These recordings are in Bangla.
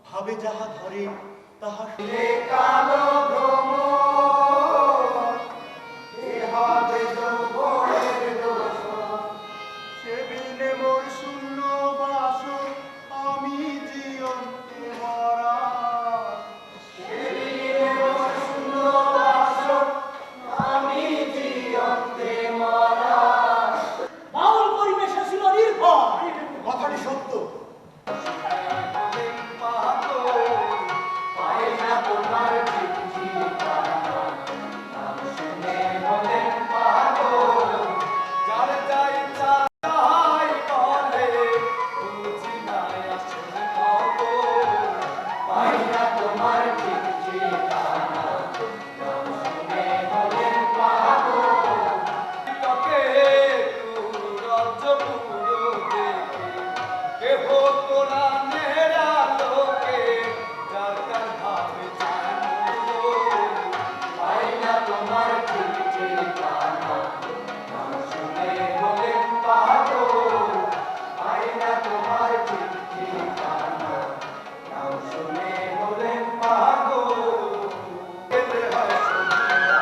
ভাবে যাহা ধরে তাহা কালো ভ্রমর এ হবে যৌবনের দোষর সে বিনে মোর শূন্য বাসর আমি জীবন্তে মরা সে বিনে মোর শূন্য বাসর আমি জীবন্তে মরা। বাউল পরিবেশে ছিল নির্ভর। কথাটি সত্য। পায় না তোমার চিঠি পানা, নাম শুনে হলেন পাগল। যার যাই চাই বলে বুঝি না আসলে খবর। পায় না তোমার চিঠি পানা, নাম শুনে হলেন পাগল। তোকে রজ্জ পুরো দেখে কেহ কোরআনের আলোকে যার যার ভাবে যায় মঙ্গল। পায় না তোমার চিঠি পানা, নাম শুনে হলেন পাগল। পায় না তোমার চিঠি পানা, নাম শুনে হলেন পাগল। এতে হয় সন্ধ্যা,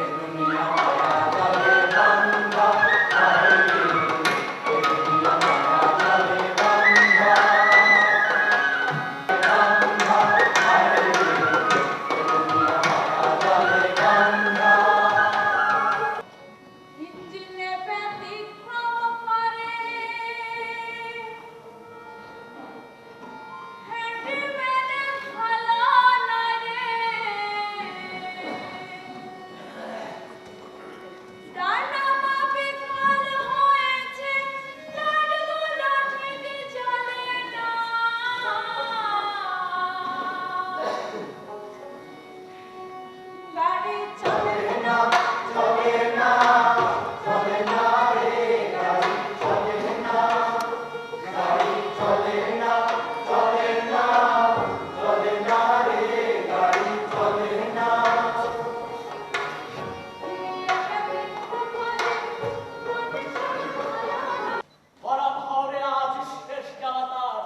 এ দুনিয়া মায়া জালে বান্ধা। হায় রে, এ দুনিয়া মায়া জালে বান্ধা। বান্ধা, হায় রে, এ দুনিয়া মায়া জালে বান্ধা। ইঞ্জিনে ব্যতিক্রম করে হ্যান্ডিম্যানে ভালো নয় রে। ডানামা বিকল হয়েছে, লাটগুলো ঠিক চলে না। গাড়ি চলে না, চলে না, চলে না রে গাড়ি চলে না। গাড়ি চলে না, চলে না, চলে না রে গাড়ি চলে না। ভরা ভরে আজ শেষ গাতার,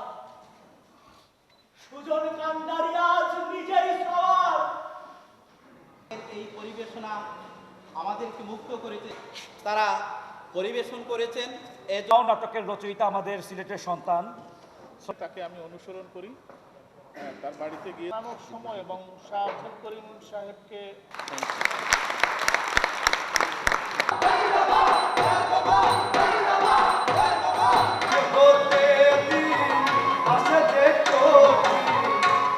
সুজন কান্ডারি আজ নিজেই সবার। এই পরিবেশনা আমাদেরকে মুগ্ধ করেছে। তারা পরিবেশন করেছেন এটাও নাটকের রচয়িতা আমাদের সিলেটের সন্তান। তাকে আমি অনুসরণ করি তার বাড়িতে গিয়ে নানক সময় এবং শাহ আব্দুল করিম সাহেবকে হতে দিন আসে যে কোটি,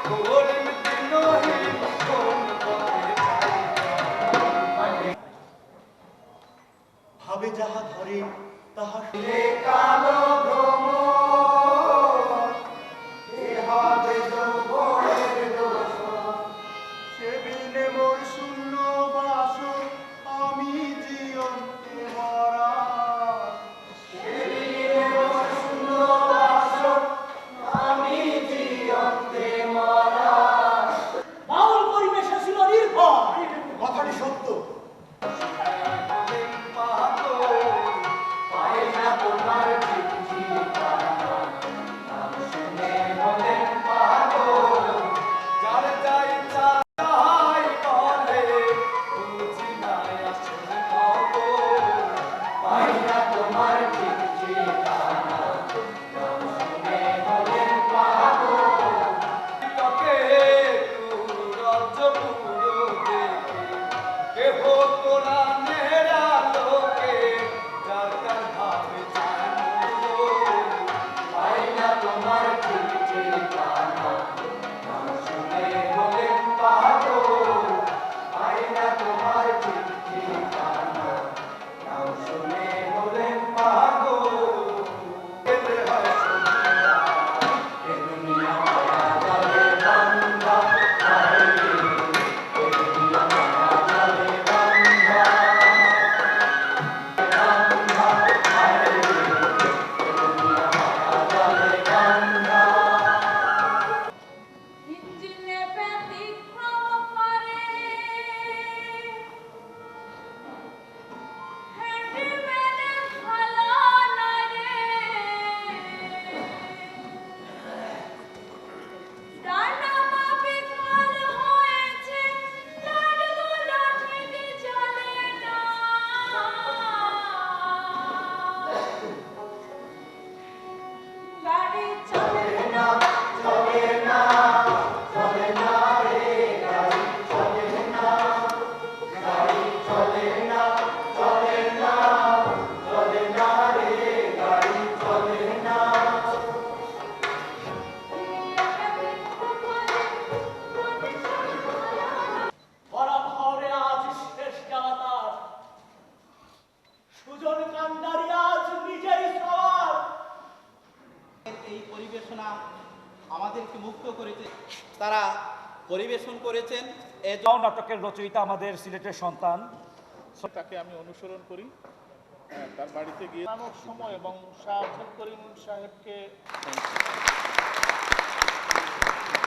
করিম দিনহীন কোন পথে যাই। ভাবে যাহা ধরে তাহা কালো ভ্রমর এ হবে যৌবনের দোষর সে বিনে মোর শূন্য বাসর আমি জীবন্তে মরা আমাদেরকে মুগ্ধ করেছে, তারা পরিবেশন করেছেন। এজন্য নাটকের রচয়িতা আমাদের সিলেটের সন্তান। তাকে আমি অনুসরণ করি। তার বাড়িতে গিয়ে নানান সময় এবং শাহ আব্দুল করিম সাহেবকে